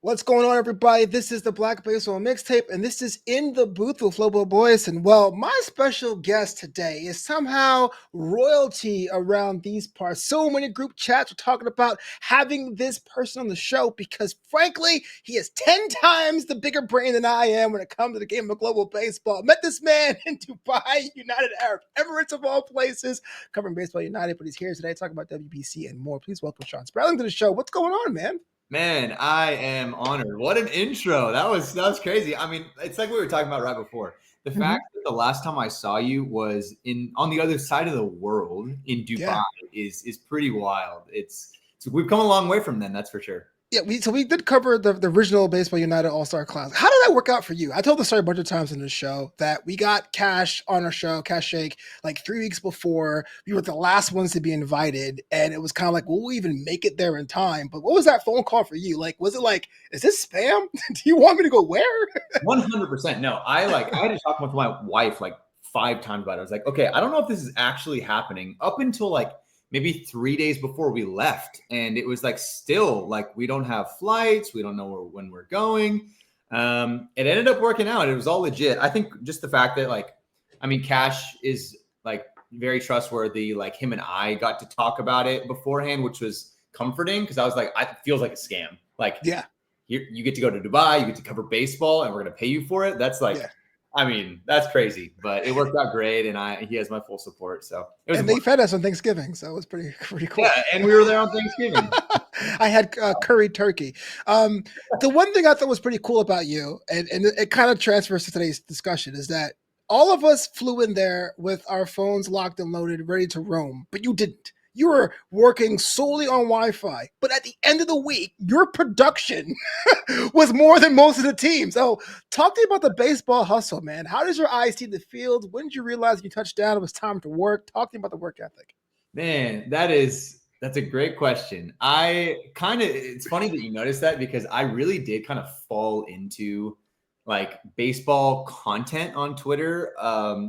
What's going on, everybody? This is the Black Baseball Mixtape, and this is In the Booth with Flobo Boys. And well, my special guest today is somehow royalty around these parts. So many group chats are talking about having this person on the show because, frankly, he is 10 times the bigger brain than I am when it comes to the game of global baseball. Met this man in Dubai, United Arab Emirates of all places, covering Baseball United, but he's here today talking about WBC and more. Please welcome Shawn Spradling to the show. What's going on, man? Man, I am honored. What an intro. That was crazy. I mean, it's like we were talking about right before. The fact that the last time I saw you was on the other side of the world in Dubai is pretty wild. So we've come a long way from then, that's for sure. Yeah, we did cover the original Baseball United All-Star Class. How did that work out for you? I told the story a bunch of times in the show that we got Cash on our show, Cash Shake, like 3 weeks before. We were the last ones to be invited, and it was kind of like, will we even make it there in time? But what was that phone call for you? Like, was it like, is this spam? Do you want me to go where? 100%. No, I had to talk with my wife like 5 times about it. I was like, okay, I don't know if this is actually happening up until like maybe 3 days before we left. And it was like, still like, we don't have flights. We don't know when we're going. It ended up working out. It was all legit. I think just the fact that Cash is like very trustworthy. Like him and I got to talk about it beforehand, which was comforting. Cause I was like, it feels like a scam. Like, yeah, you get to go to Dubai, you get to cover baseball and we're going to pay you for it. That's like, I mean, that's crazy, but it worked out great, and he has my full support. So it was. And they fed us on Thanksgiving, so it was pretty cool. Yeah, and we were there on Thanksgiving. I had curried turkey. The one thing I thought was pretty cool about you, and it kind of transfers to today's discussion, is that all of us flew in there with our phones locked and loaded, ready to roam, but you didn't. You were working solely on Wi-Fi, but at the end of the week, your production was more than most of the team. So talk to me about the baseball hustle, man. How does your eyes see the field? When did you realize you touched down? It was time to work. Talk to me about the work ethic. Man, that's a great question. It's funny that you noticed that because I really did kind of fall into like baseball content on Twitter,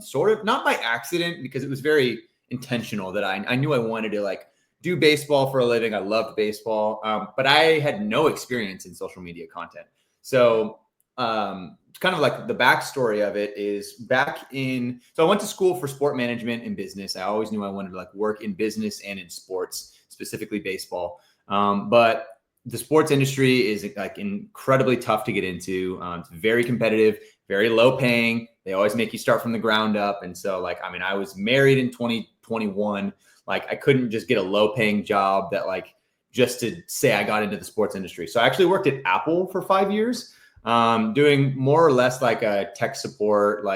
sort of not by accident because it was very intentional that I knew I wanted to like do baseball for a living. I loved baseball, but I had no experience in social media content. So kind of like the backstory of it is so I went to school for sport management and business. I always knew I wanted to like work in business and in sports, specifically baseball. But the sports industry is like incredibly tough to get into. It's very competitive, very low paying. They always make you start from the ground up. And so I was married in 2021. Like I couldn't just get a low paying job that like just to say I got into the sports industry. So I actually worked at Apple for 5 years, doing more or less like a tech support,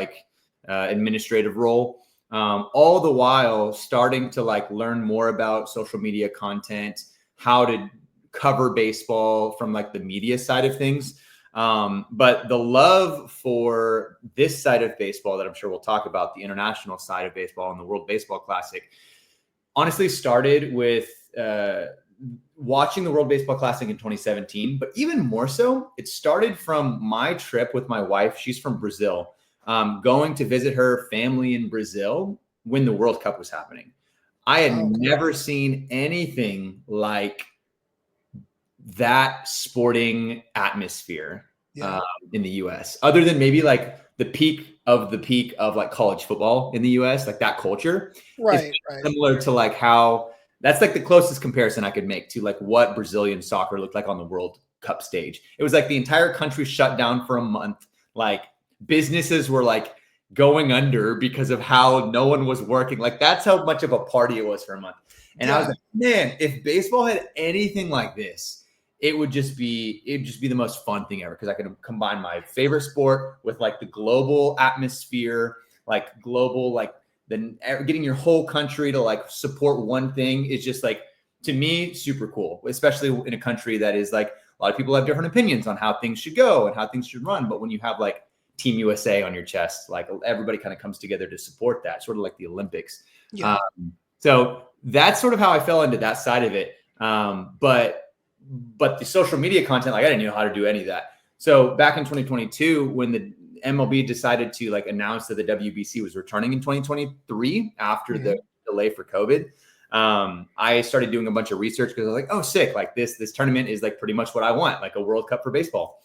administrative role. All the while starting to like learn more about social media content, how to cover baseball from like the media side of things. But the love for this side of baseball that I'm sure we'll talk about, the international side of baseball and the World Baseball Classic, honestly started with watching the World Baseball Classic in 2017. But even more so, it started from my trip with my wife. She's from Brazil, going to visit her family in Brazil when the World Cup was happening. I had never seen anything like that sporting atmosphere in the US, other than maybe like the peak of like college football in the US, like that culture. Right. Similar to like how that's like the closest comparison I could make to like what Brazilian soccer looked like on the World Cup stage. It was like the entire country shut down for a month. Like businesses were like going under because of how no one was working. Like that's how much of a party it was for a month. And I was like, man, if baseball had anything like this, it'd just be the most fun thing ever because I could combine my favorite sport with like the global atmosphere, like global, like getting your whole country to like support one thing is just like, to me, super cool, especially in a country that is like a lot of people have different opinions on how things should go and how things should run. But when you have like Team USA on your chest, like everybody kind of comes together to support that, sort of like the Olympics. Yeah. So that's sort of how I fell into that side of it. But the social media content, like I didn't know how to do any of that. So back in 2022, when the MLB decided to like announce that the WBC was returning in 2023 after the delay for COVID, I started doing a bunch of research because I was like, oh, sick. Like this tournament is like pretty much what I want, like a World Cup for baseball.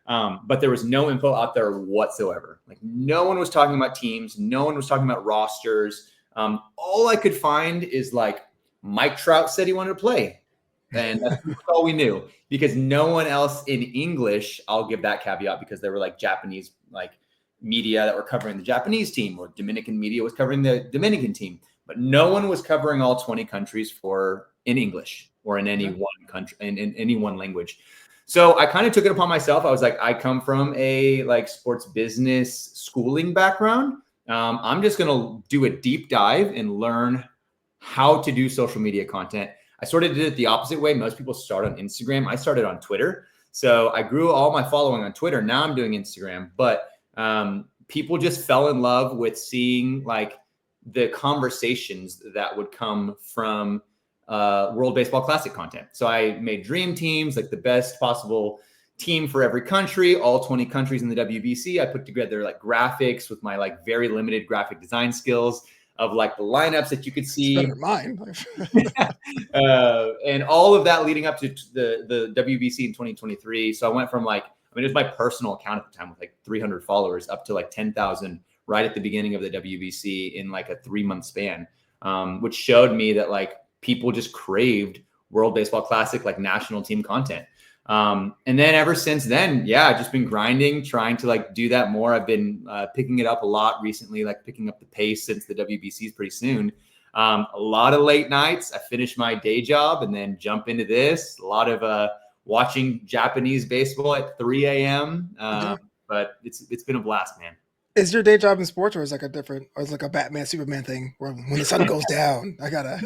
But there was no info out there whatsoever. Like no one was talking about teams. No one was talking about rosters. All I could find is like Mike Trout said he wanted to play. And that's all we knew, because no one else in English, I'll give that caveat, because there were like Japanese like media that were covering the Japanese team, or Dominican media was covering the Dominican team, but no one was covering all 20 countries in English or in any one country, in any one language. So I kind of took it upon myself. I was like, I come from a like sports business schooling background. I'm just going to do a deep dive and learn how to do social media content. I sort of did it the opposite way. Most people start on Instagram. I started on Twitter. So I grew all my following on Twitter. Now I'm doing Instagram, but people just fell in love with seeing like the conversations that would come from World Baseball Classic content. So I made dream teams, like the best possible team for every country, all 20 countries in the WBC. I put together like graphics with my like very limited graphic design skills of like the lineups that you could see. It's better than mine. And all of that leading up to the WBC in 2023. So I went from like, I mean, it was my personal account at the time with like 300 followers up to like 10,000 right at the beginning of the WBC in like a 3-month span, which showed me that like people just craved World Baseball Classic, like national team content. And then ever since then, yeah, I've just been grinding, trying to like do that more. I've been picking it up a lot recently, like picking up the pace since the WBC is pretty soon. A lot of late nights. I finish my day job and then jump into this. A lot of watching Japanese baseball at 3 a.m. But it's been a blast, man. Is your day job in sports, or is it like a Batman Superman thing where when the sun goes down, I gotta?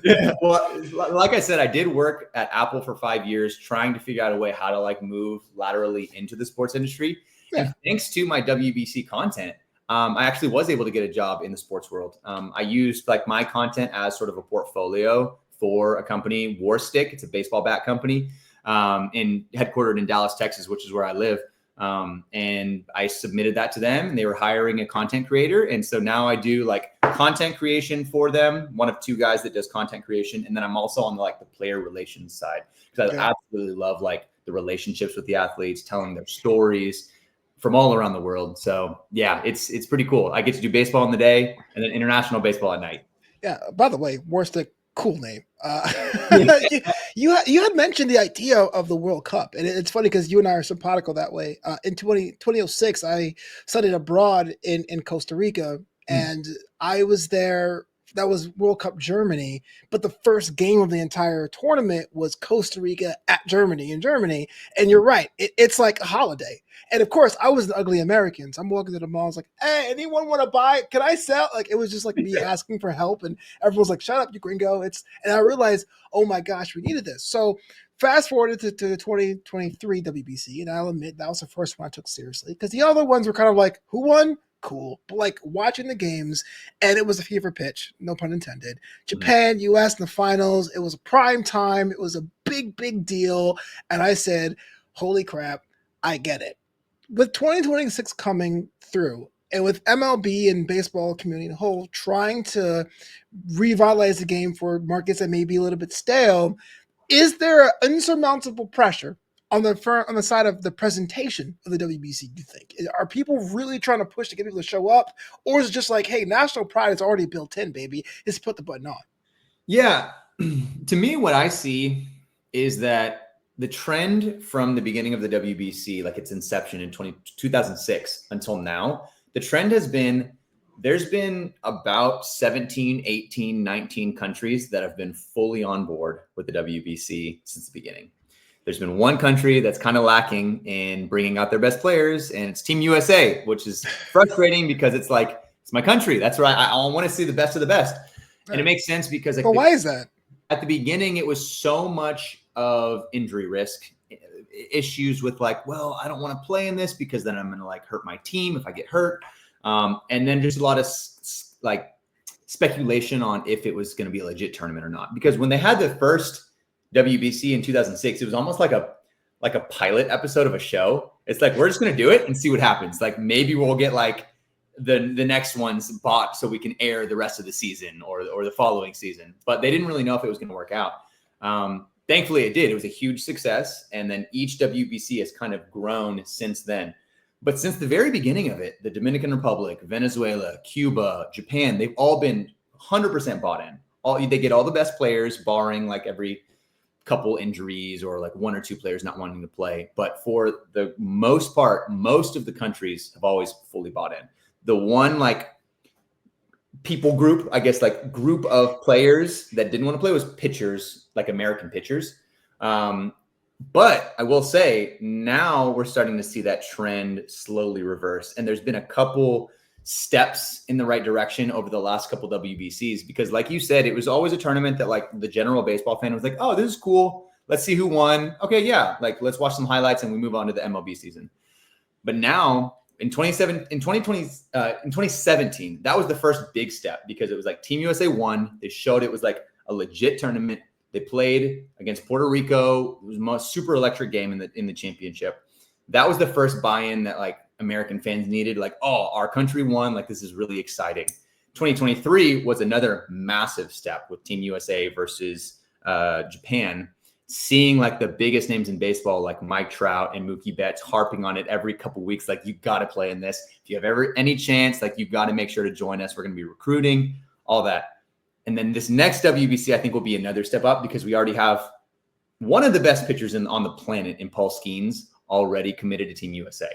Yeah, well, like I said, I did work at Apple for 5 years, trying to figure out a way how to like move laterally into the sports industry. Yeah. And thanks to my WBC content, I actually was able to get a job in the sports world. I used like my content as sort of a portfolio for a company, Warstick. It's a baseball bat company, headquartered in Dallas, Texas, which is where I live. And I submitted that to them, and they were hiring a content creator. And so now I do like content creation for them, one of 2 guys that does content creation. And then I'm also on like the player relations side, because I absolutely love like the relationships with the athletes, telling their stories from all around the world. So yeah, it's pretty cool. I get to do baseball in the day and then international baseball at night. Yeah. By the way, Warstick, cool name. You had mentioned the idea of the World Cup, and it's funny because you and I are simpatico that way. In 2006, I studied abroad in Costa Rica, and I was there. That was World Cup Germany, but the first game of the entire tournament was Costa Rica at Germany in Germany. And you're right, it's like a holiday. And of course, I was the ugly American. So I'm walking to the mall. I was like, hey, anyone want to buy? Can I sell? Like, it was just like me asking for help. And everyone's like, shut up, you gringo. And I realized, oh my gosh, we needed this. So fast forwarded to 2023 WBC. And I'll admit that was the first one I took seriously, because the other ones were kind of like, who won? Cool. But like watching the games, and it was a fever pitch, no pun intended. Japan, US in the finals. It was a prime time. It was a big deal. And I said, holy crap, I get it. With 2026 coming through, and with MLB and baseball community in a whole trying to revitalize the game for markets that may be a little bit stale, is there insurmountable pressure on the side of the presentation of the WBC, do you think? Are people really trying to push to get people to show up? Or is it just like, hey, national pride is already built in, baby. Just put the button on. Yeah. To me, what I see is that the trend from the beginning of the WBC, like its inception in 2006 until now, the trend has been, there's been about 17, 18, 19 countries that have been fully on board with the WBC since the beginning. There's been one country that's kind of lacking in bringing out their best players, and it's Team USA, which is frustrating because it's like, it's my country. That's right. I want to see the best of the best. And it makes sense because but why is that? At the beginning, it was so much of injury risk issues with like, well, I don't want to play in this because then I'm going to like hurt my team if I get hurt. And then just a lot of like speculation on if it was going to be a legit tournament or not. Because when they had the first WBC in 2006, it was almost like a pilot episode of a show. It's like, we're just going to do it and see what happens. Like maybe we'll get like the next one's bought so we can air the rest of the season or the following season. But they didn't really know if it was going to work out. Thankfully, it did. It was a huge success. And then each WBC has kind of grown since then. But since the very beginning of it, the Dominican Republic, Venezuela, Cuba, Japan, they've all been 100% bought in. They get all the best players, barring like every couple injuries or like one or two players not wanting to play. But for the most part, most of the countries have always fully bought in. The one like people group, I guess, like group of players that didn't want to play was pitchers, like American pitchers. But I will say now we're starting to see that trend slowly reverse. And there's been a couple steps in the right direction over the last couple WBCs, because like you said, it was always a tournament that like the general baseball fan was like, oh, this is cool. Let's see who won. Okay, yeah, like let's watch some highlights and we move on to the MLB season. But now in 2017, that was the first big step, because it was like Team USA won. They showed it was like a legit tournament. They played against Puerto Rico. It was a super electric game in the championship. That was the first buy-in that like American fans needed. Like, oh, our country won. Like, this is really exciting. 2023 was another massive step with Team USA versus Japan. Seeing like the biggest names in baseball, like Mike Trout and Mookie Betts, harping on it every couple of weeks. Like, you got to play in this. If you have ever any chance, like you got to make sure to join us. We're going to be recruiting, all that. And then this next WBC, I think, will be another step up, because we already have one of the best pitchers on the planet in Paul Skeens already committed to Team USA.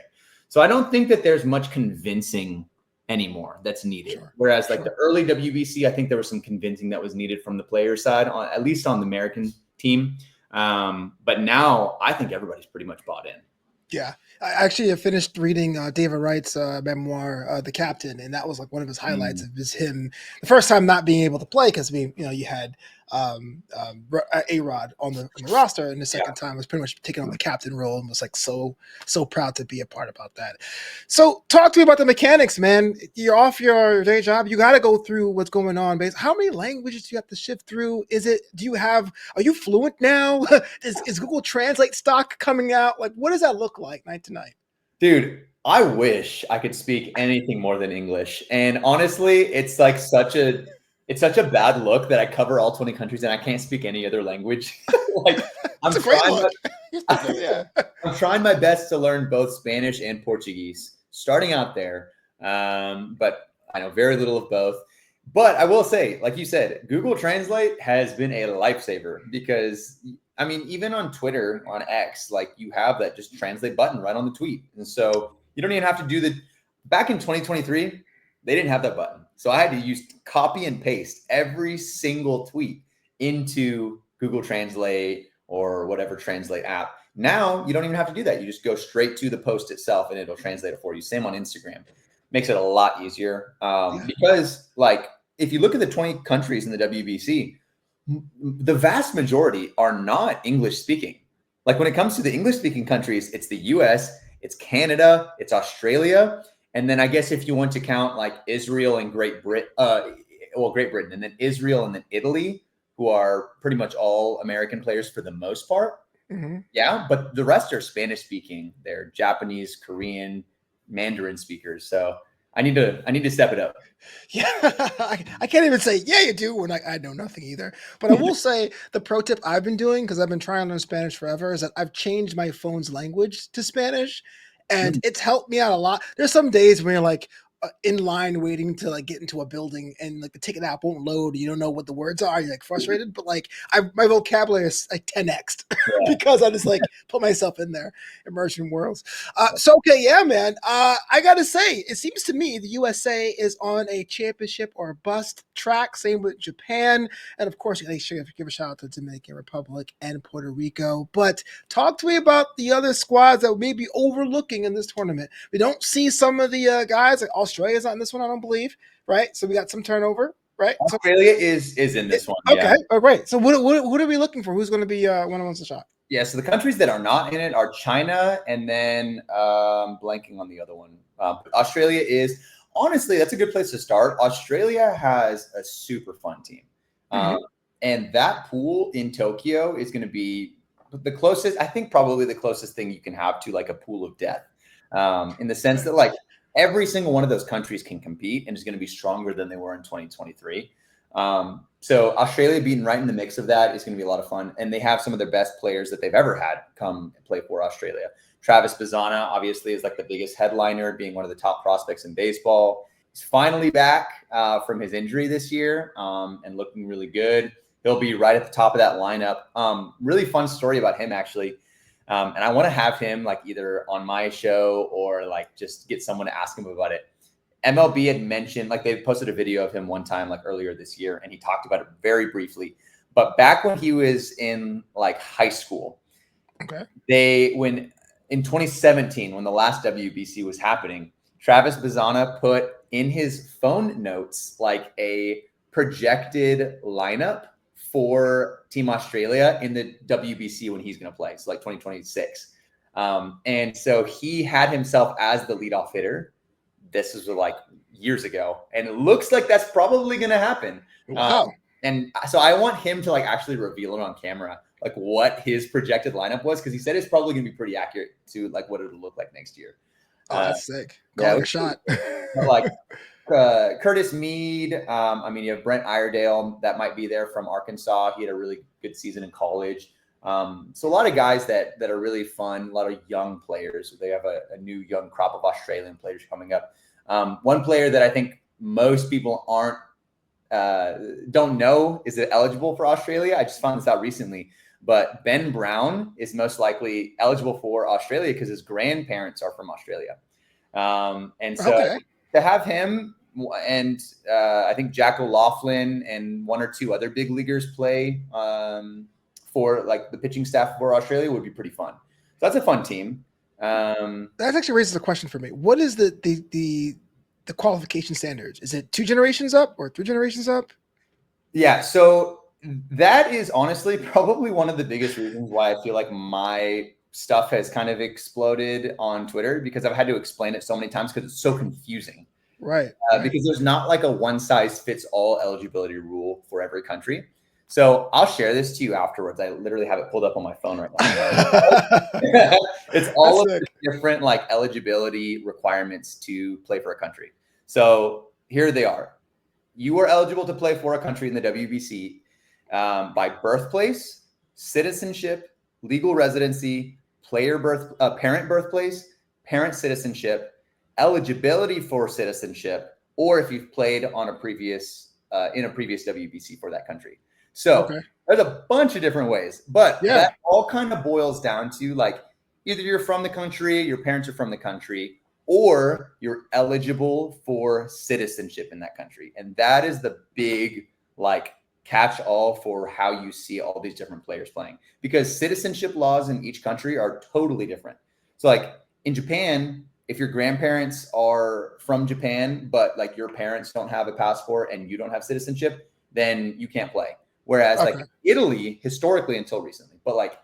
So I don't think that there's much convincing anymore that's needed. Sure. Whereas like the early WBC, I think there was some convincing that was needed from the player side, at least on the American team. But now I think everybody's pretty much bought in. Yeah, I actually finished reading David Wright's memoir, The Captain, and that was like one of his highlights of him the first time not being able to play, because you had A-Rod on the roster, and the second time was pretty much taking on the captain role, and was like so proud to be a part about that. So talk to me about the mechanics, man. You're off your day job. You got to go through what's going on. How many languages do you have to shift through? Are you fluent now? Is Google Translate stock coming out? Like, what does that look like night to night? Dude, I wish I could speak anything more than English. And honestly, it's like such a bad look that I cover all 20 countries and I can't speak any other language. Like, I'm trying my best to learn both Spanish and Portuguese, starting out there. But I know very little of both. But I will say, like you said, Google Translate has been a lifesaver, because I mean, even on Twitter, on X, like you have that just translate button right on the tweet. And so you don't even have to back in 2023, they didn't have that button. So I had to use copy and paste every single tweet into Google Translate or whatever translate app. Now you don't even have to do that. You just go straight to the post itself and it'll translate it for you. Same on Instagram. Makes it a lot easier. Because like, if you look at the 20 countries in the WBC, the vast majority are not English speaking. Like, when it comes to the English speaking countries, it's the US, it's Canada, it's Australia. And then I guess if you want to count like Israel and Great Britain, and then Israel and then Italy, who are pretty much all American players for the most part. Mm-hmm. Yeah. But the rest are Spanish speaking. They're Japanese, Korean, Mandarin speakers. So I need to step it up. Yeah, I can't even say, yeah, you do, when I know nothing either. But I will say the pro tip I've been doing, because I've been trying to learn Spanish forever, is that I've changed my phone's language to Spanish, and it's helped me out a lot. There's some days when you're like in line waiting to like get into a building, and like the ticket app won't load. You don't know what the words are. You're like frustrated, but like my vocabulary is like 10x'd because I just like put myself in there, immersion worlds. So okay, yeah, man. I gotta say, it seems to me the USA is on a championship or bust track. Same with Japan, and of course, you should give a shout out to the Dominican Republic and Puerto Rico. But talk to me about the other squads that we may be overlooking in this tournament. We don't see some of the guys like Australia's not in this one, I don't believe, right? So we got some turnover, right? Australia is in this one. Okay, yeah. All right. So what are we looking for? Who's going to be one who wants the shot? Yeah, so the countries that are not in it are China, and then blanking on the other one. Australia is, honestly, that's a good place to start. Australia has a super fun team. And that pool in Tokyo is going to be the closest, I think probably the closest thing you can have to like a pool of death, in the sense that like every single one of those countries can compete and is going to be stronger than they were in 2023. So Australia being right in the mix of that is going to be a lot of fun. And they have some of their best players that they've ever had come play for Australia. Travis Bazana, obviously, is like the biggest headliner, being one of the top prospects in baseball. He's finally back from his injury this year and looking really good. He'll be right at the top of that lineup. Really fun story about him, actually. And I want to have him like either on my show or like just get someone to ask him about it. MLB had mentioned, like they posted a video of him one time, like earlier this year, and he talked about it very briefly. But back when he was in like high school, when in 2017, when the last WBC was happening, Travis Bazana put in his phone notes like a projected lineup for Team Australia in the WBC when he's going to play. So like 2026. And so he had himself as the leadoff hitter. This was like years ago. And it looks like that's probably going to happen. Wow. And so I want him to like actually reveal it on camera, like what his projected lineup was. Cause he said it's probably going to be pretty accurate to like what it'll look like next year. Oh, that's sick. Yeah, a shot. Like Curtis Mead. I mean, you have Brent Iredale that might be there from Arkansas. He had a really good season in college. So a lot of guys that are really fun, a lot of young players. They have a new young crop of Australian players coming up. One player that I think most people don't know is eligible for Australia. I just found this out recently. But Ben Brown is most likely eligible for Australia because his grandparents are from Australia. And so to have him and I think Jack O'Loughlin and one or two other big leaguers play for like the pitching staff for Australia would be pretty fun. So that's a fun team. That actually raises a question for me. What is the qualification standards? Is it 2 generations up or 3 generations up? Yeah. So that is honestly probably one of the biggest reasons why I feel like my stuff has kind of exploded on Twitter, because I've had to explain it so many times because it's so confusing. Right. Because there's not like a one size fits all eligibility rule for every country. So I'll share this to you afterwards. I literally have it pulled up on my phone right now. It's all of the different like eligibility requirements to play for a country. So here they are. You are eligible to play for a country in the WBC by birthplace, citizenship, legal residency, parent birthplace, parent citizenship, eligibility for citizenship, or if you've played on a previous in a previous WBC for that country. So there's a bunch of different ways, but that all kind of boils down to like either you're from the country, your parents are from the country, or you're eligible for citizenship in that country. And that is the big like catch all for how you see all these different players playing, because citizenship laws in each country are totally different. So like in Japan, if your grandparents are from Japan, but like your parents don't have a passport and you don't have citizenship, then you can't play. Whereas like Italy, historically until recently, but like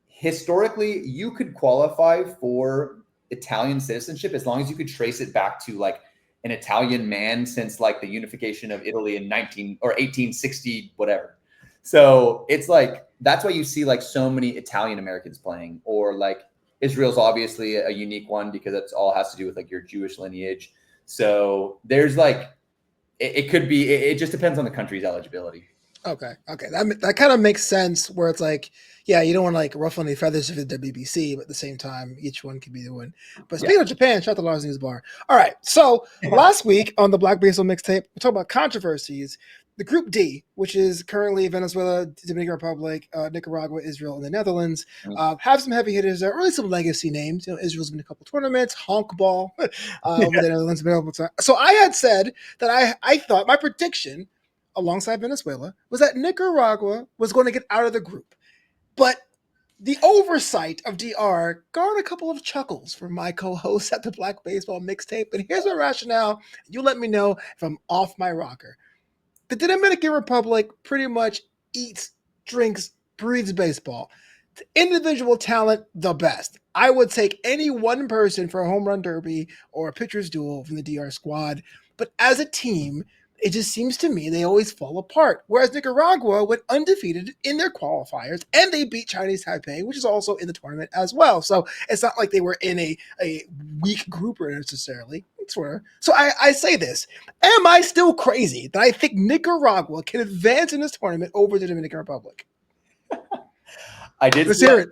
historically you could qualify for Italian citizenship as long as you could trace it back to like an Italian man since like the unification of Italy in 1860, whatever. So it's like, that's why you see like so many Italian Americans playing, or like Israel's obviously a unique one because it's all has to do with like your Jewish lineage. So there's like, it could be, it just depends on the country's eligibility. Okay. That kind of makes sense, where it's like, yeah, you don't want to like ruffle any feathers of the WBC, but at the same time, each one can be the one. But speaking of Japan, shout out to Lars News Bar. All right. So last week on the Black Baseball Mixtape, we talked about controversies. The Group D, which is currently Venezuela, Dominican Republic, Nicaragua, Israel, and the Netherlands, have some heavy hitters there, or at least some legacy names. You know, Israel's been a couple tournaments, honk ball, over the Netherlands been a couple times. So I had said that I thought my prediction alongside Venezuela was that Nicaragua was going to get out of the group. But the oversight of DR garnered a couple of chuckles from my co-host at the Black Baseball Mixtape. And here's my rationale. You let me know if I'm off my rocker. The Dominican Republic pretty much eats, drinks, breathes baseball. The individual talent, the best. I would take any one person for a home run derby or a pitcher's duel from the DR squad. But as a team, it just seems to me they always fall apart. Whereas Nicaragua went undefeated in their qualifiers, and they beat Chinese Taipei, which is also in the tournament as well. So it's not like they were in a weak group necessarily. Twitter. So I say this. Am I still crazy that I think Nicaragua can advance in this tournament over the Dominican Republic? Let's hear it.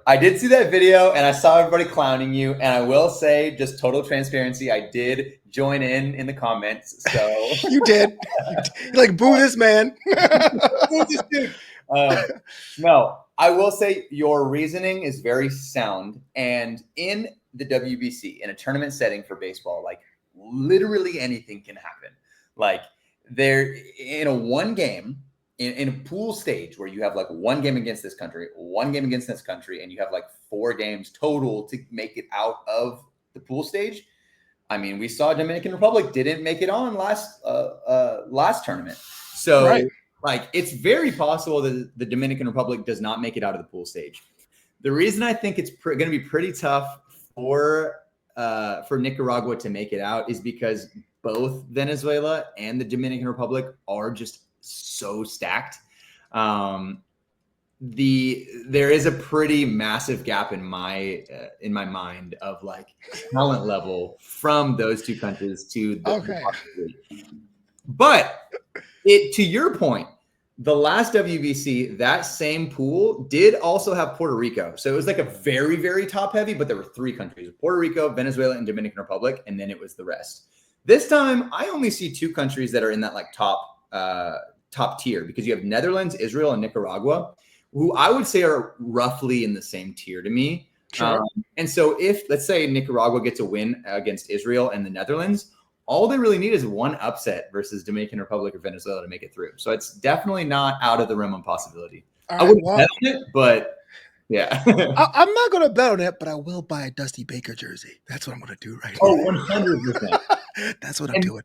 I did see that video, and I saw everybody clowning you. And I will say, just total transparency, I did join in the comments. So You did. Like, boo this man. No, I will say your reasoning is very sound. And in the WBC, in a tournament setting for baseball, like literally anything can happen. Like there in a one game, in a pool stage where you have like one game against this country, one game against this country, and you have like 4 games total to make it out of the pool stage. I mean, we saw Dominican Republic didn't make it on last tournament. So Right. like it's very possible that the Dominican Republic does not make it out of the pool stage. The reason I think it's going to be pretty tough for Nicaragua to make it out is because both Venezuela and the Dominican Republic are just so stacked. There is a pretty massive gap in my mind of like talent level from those two countries to the but to your point, the last WBC, that same pool did also have Puerto Rico. So it was like a very, very top heavy, but there were 3 countries: Puerto Rico, Venezuela, and Dominican Republic, and then it was the rest. This time, I only see 2 countries that are in that like top tier, because you have Netherlands, Israel, and Nicaragua, who I would say are roughly in the same tier to me. Sure. And so if, let's say, Nicaragua gets a win against Israel and the Netherlands, all they really need is one upset versus Dominican Republic or Venezuela to make it through. So it's definitely not out of the realm of possibility. I wouldn't bet on it, but yeah. I'm not going to bet on it, but I will buy a Dusty Baker jersey. That's what I'm going to do right now. 100%. That's what I'm doing.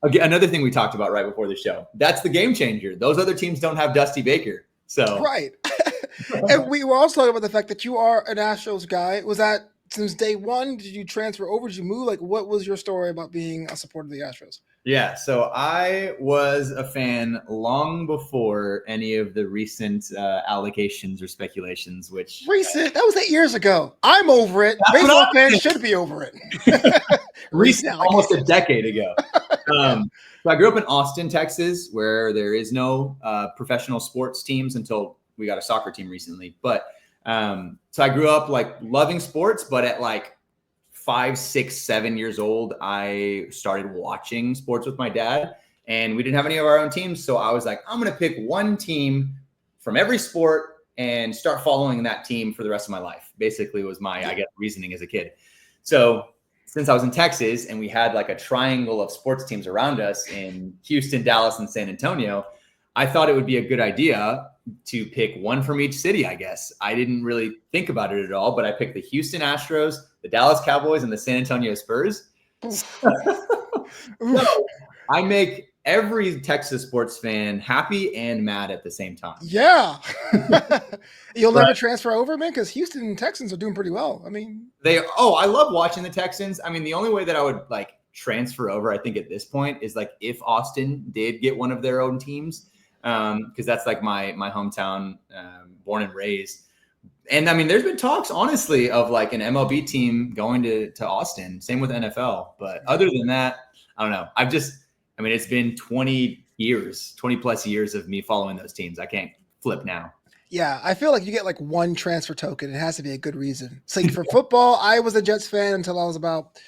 Again, another thing we talked about right before the show. That's the game changer. Those other teams don't have Dusty Baker. So right. And we were also talking about the fact that you are an Astros guy. Was that since day one? Did you transfer over? Did you move? Like, what was your story about being a supporter of the Astros? Yeah, so I was a fan long before any of the recent allegations or speculations, which... Recent? That was 8 years ago. I'm over it. Baseball fans should be over it. Recent, almost a decade ago. So I grew up in Austin, Texas, where there is no professional sports teams until we got a soccer team recently. But so I grew up like loving sports, but at like 5, 6, 7 years old, I started watching sports with my dad, and we didn't have any of our own teams. So I was like, I'm going to pick one team from every sport and start following that team for the rest of my life. Basically was my, I guess, reasoning as a kid. So since I was in Texas and we had like a triangle of sports teams around us in Houston, Dallas, and San Antonio, I thought it would be a good idea to pick one from each city, I guess. I didn't really think about it at all, but I picked the Houston Astros, the Dallas Cowboys, and the San Antonio Spurs. So I make every Texas sports fan happy and mad at the same time. Yeah. You'll never transfer over, man, because Houston Texans are doing pretty well. I mean, I love watching the Texans. I mean, the only way that I would like transfer over, I think at this point, is like if Austin did get one of their own teams, because that's like my hometown, born and raised. And I mean, there's been talks, honestly, of like an MLB team going to Austin. Same with NFL. But other than that, I don't know. It's been 20 plus years of me following those teams. I can't flip now. Yeah, I feel like you get like one transfer token. It has to be a good reason. So for football, I was a Jets fan until I was about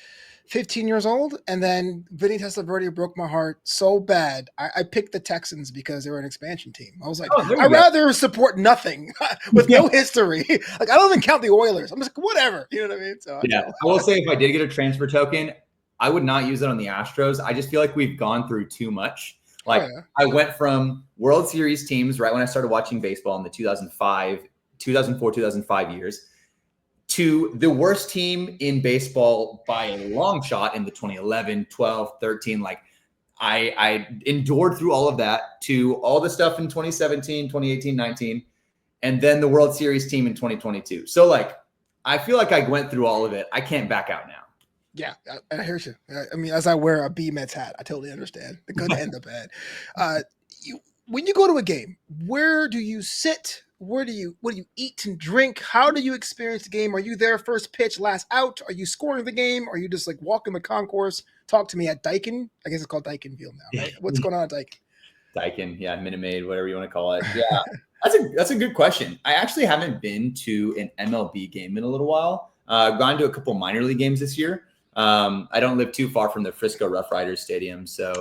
15 years old. And then Vinny Testaverde broke my heart so bad. I picked the Texans because they were an expansion team. I was like, I'd rather support nothing with no history. Like, I don't even count the Oilers. I'm just like, whatever. You know what I mean? So yeah, I will say if I did get a transfer token, I would not use it on the Astros. I just feel like we've gone through too much. Like I went from World Series teams right when I started watching baseball in the 2004, 2005 years to the worst team in baseball by a long shot in the 2011, 12, 13. Like I endured through all of that to all the stuff in 2017, 2018, 19, and then the World Series team in 2022. So like, I feel like I went through all of it. I can't back out now. Yeah, I hear you. I mean, as I wear a B-Mets hat, I totally understand the good and the bad. When you go to a game, where do you sit? what do you eat and drink? How do you experience the game? Are you there first pitch, last out? Are you scoring the game? Are you just like walking the concourse? Talk to me at Daikin. I guess it's called Daikinville now, right? What's going on at Daikin? Daikin, yeah, Minute Maid, whatever you want to call it. Yeah, that's a good question. I actually haven't been to an MLB game in a little while. I've gone to a couple minor league games this year. I don't live too far from the Frisco Rough Riders Stadium, so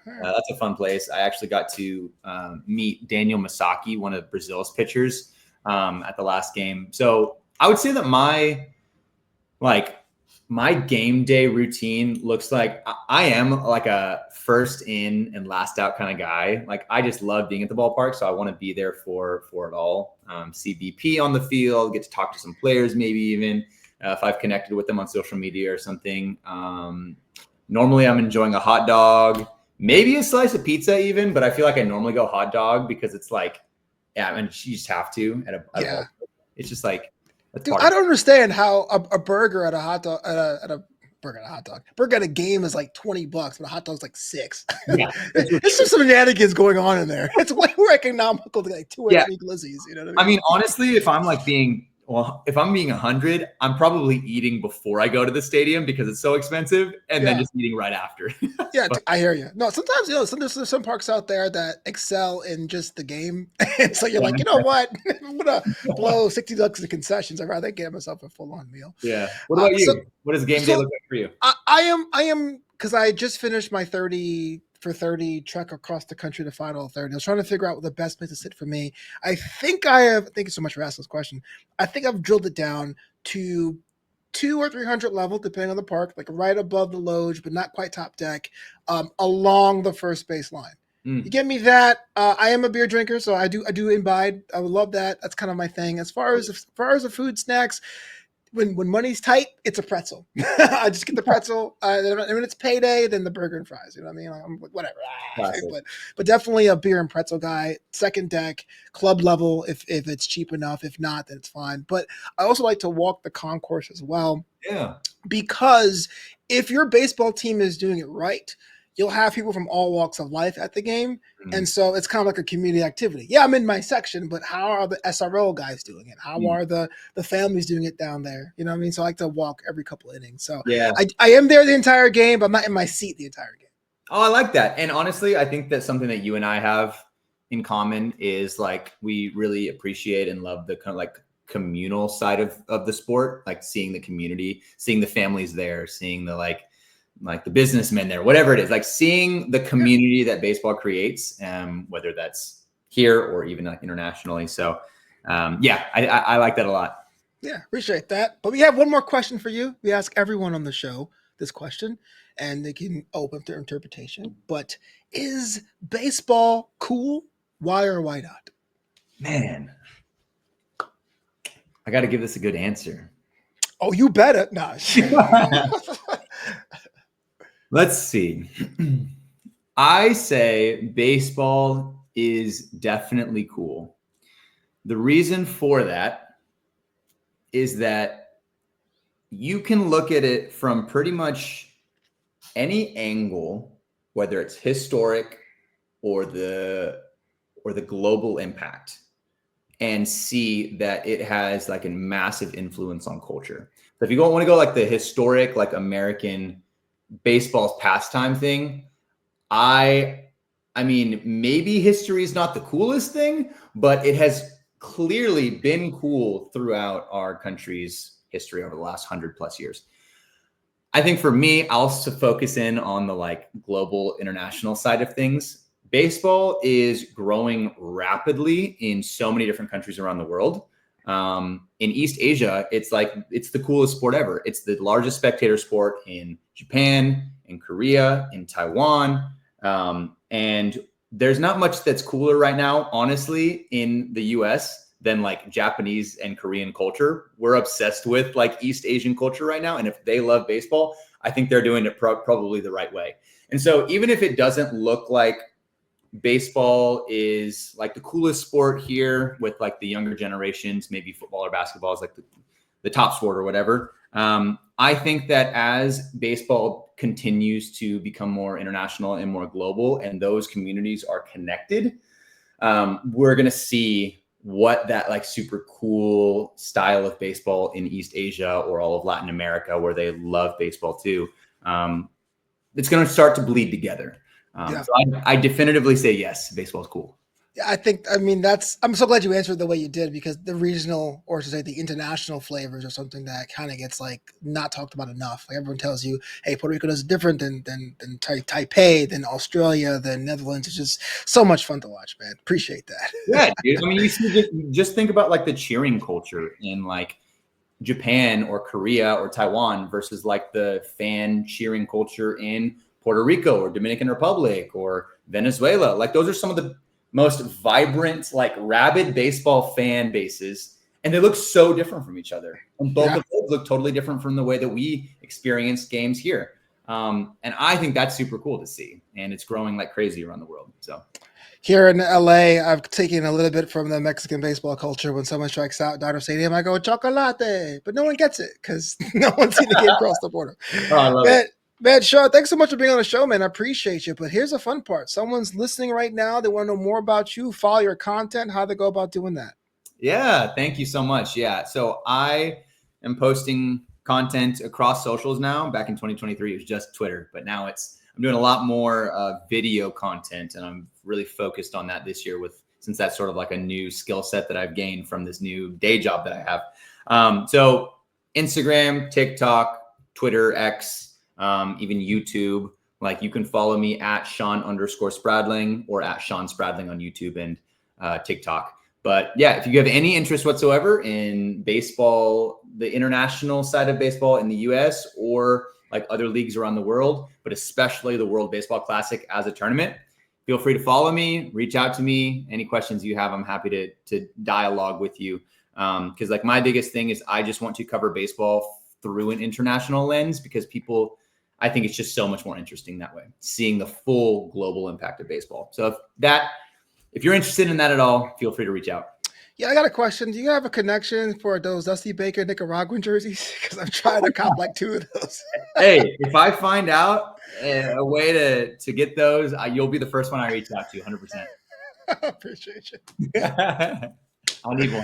that's a fun place. I actually got to meet Daniel Masaki, one of Brazil's pitchers, at the last game. So I would say that my game day routine looks like I am like a first in and last out kind of guy. Like I just love being at the ballpark. So I want to be there for it all. See BP on the field, get to talk to some players, maybe even if I've connected with them on social media or something. Normally I'm enjoying a hot dog, maybe a slice of pizza even, but I feel like I normally go hot dog because it's like, yeah, I mean, you just have to at a it's just like, dude, I don't understand how a burger at a hot dog burger at a game is like $20, but a hot dog's like $6. Yeah, there's some shenanigans going on in there. It's way more economical to like 2 or 3 glizzies. You know what I mean? Honestly, if I'm being 100, I'm probably eating before I go to the stadium because it's so expensive, and then just eating right after. Yeah, I hear you. No, sometimes there's some parks out there that excel in just the game, and so you're like, you know what, I'm gonna blow $60 in concessions. I'd rather get myself a full-on meal. Yeah. What about you? What does game day look like for you? I am because I just finished my 30 for 30 trek across the country to final 30. I was trying to figure out what the best place to sit for me. I think I have. Thank you so much for asking this question. I think I've drilled it down to 200 or 300 level, depending on the park, like right above the loge, but not quite top deck, along the first base line. You give me that. I am a beer drinker, so I do imbibe. I would love that. That's kind of my thing. As far as the food snacks, when money's tight, it's a pretzel. I just get the pretzel. And when it's payday, then the burger and fries. You know what I mean? I'm like, whatever. But definitely a beer and pretzel guy. Second deck, club level, if it's cheap enough. If not, then it's fine. But I also like to walk the concourse as well. Yeah. Because if your baseball team is doing it right, you'll have people from all walks of life at the game. And so it's kind of like a community activity. Yeah, I'm in my section, but how are the SRO guys doing it? How are the families doing it down there? You know what I mean? So I like to walk every couple of innings. So yeah, I am there the entire game, but I'm not in my seat the entire game. Oh, I like that. And honestly, I think that's something that you and I have in common is like we really appreciate and love the kind of like communal side of the sport, like seeing the community, seeing the families there, seeing the like the businessmen there, whatever it is, like seeing the community that baseball creates, whether that's here or even like internationally. So I like that a lot. Yeah, appreciate that. But we have one more question for you. We ask everyone on the show this question, and they can open up their interpretation. But is baseball cool? Why or why not? Man, I got to give this a good answer. Oh, you better. Nah. Let's see. I say baseball is definitely cool. The reason for that is that you can look at it from pretty much any angle, whether it's historic or the global impact, and see that it has like a massive influence on culture. So if you want to go like the historic, like American baseball's pastime thing, I mean, maybe history is not the coolest thing, but it has clearly been cool throughout our country's history over the last 100+ years. I think for me, I'll also focus in on the like global international side of things. Baseball is growing rapidly in so many different countries around the world. In East Asia, it's the coolest sport ever. It's the largest spectator sport in Japan, in Korea, in Taiwan. And there's not much that's cooler right now, honestly, in the US than like Japanese and Korean culture. We're obsessed with like East Asian culture right now. And if they love baseball, I think they're doing it probably the right way. And so even if it doesn't look like baseball is like the coolest sport here with like the younger generations, maybe football or basketball is like the top sport or whatever. I think that as baseball continues to become more international and more global, and those communities are connected, we're going to see what that like super cool style of baseball in East Asia or all of Latin America, where they love baseball too, it's going to start to bleed together. So I definitively say yes, baseball is cool. I mean, I'm so glad you answered the way you did, because the regional, or to say the international flavors, are something that kind of gets like not talked about enough. Like everyone tells you, hey, Puerto Rico is different than Taipei, than Australia, than Netherlands. It's just so much fun to watch, man. Appreciate that. Yeah, dude. I mean, you see, just think about like the cheering culture in like Japan or Korea or Taiwan versus like the fan cheering culture in Puerto Rico or Dominican Republic or Venezuela. Like those are some of the most vibrant, like rabid baseball fan bases. And they look so different from each other. And both of those look totally different from the way that we experience games here. And I think that's super cool to see. And it's growing like crazy around the world. So here in LA, I've taken a little bit from the Mexican baseball culture. When someone strikes out Dodger Stadium, I go chocolate, but no one gets it because no one's seen the game cross the border. Oh, I love it. Man, Shawn, thanks so much for being on the show, man. I appreciate you. But here's the fun part. Someone's listening right now. They want to know more about you, follow your content. How they go about doing that? Yeah, thank you so much. Yeah, so I am posting content across socials now. Back in 2023, it was just Twitter, but now I'm doing a lot more video content, and I'm really focused on that this year since that's sort of like a new skill set that I've gained from this new day job that I have. So Instagram, TikTok, Twitter, X, even YouTube. Like you can follow me at Shawn_Spradling or at Shawn Spradling on YouTube and TikTok. But yeah, if you have any interest whatsoever in baseball, the international side of baseball in the US or like other leagues around the world, but especially the World Baseball Classic as a tournament, feel free to follow me, reach out to me. Any questions you have, I'm happy to dialogue with you. Because like my biggest thing is I just want to cover baseball through an international lens, because I think it's just so much more interesting that way, seeing the full global impact of baseball. So if you're interested in that at all, feel free to reach out. Yeah, I got a question. Do you have a connection for those Dusty Baker Nicaraguan jerseys? Because I'm trying to cop like 2 of those. Hey, if I find out a way to get those, you'll be the first one I reach out to, 100%. I appreciate you. I'll need one.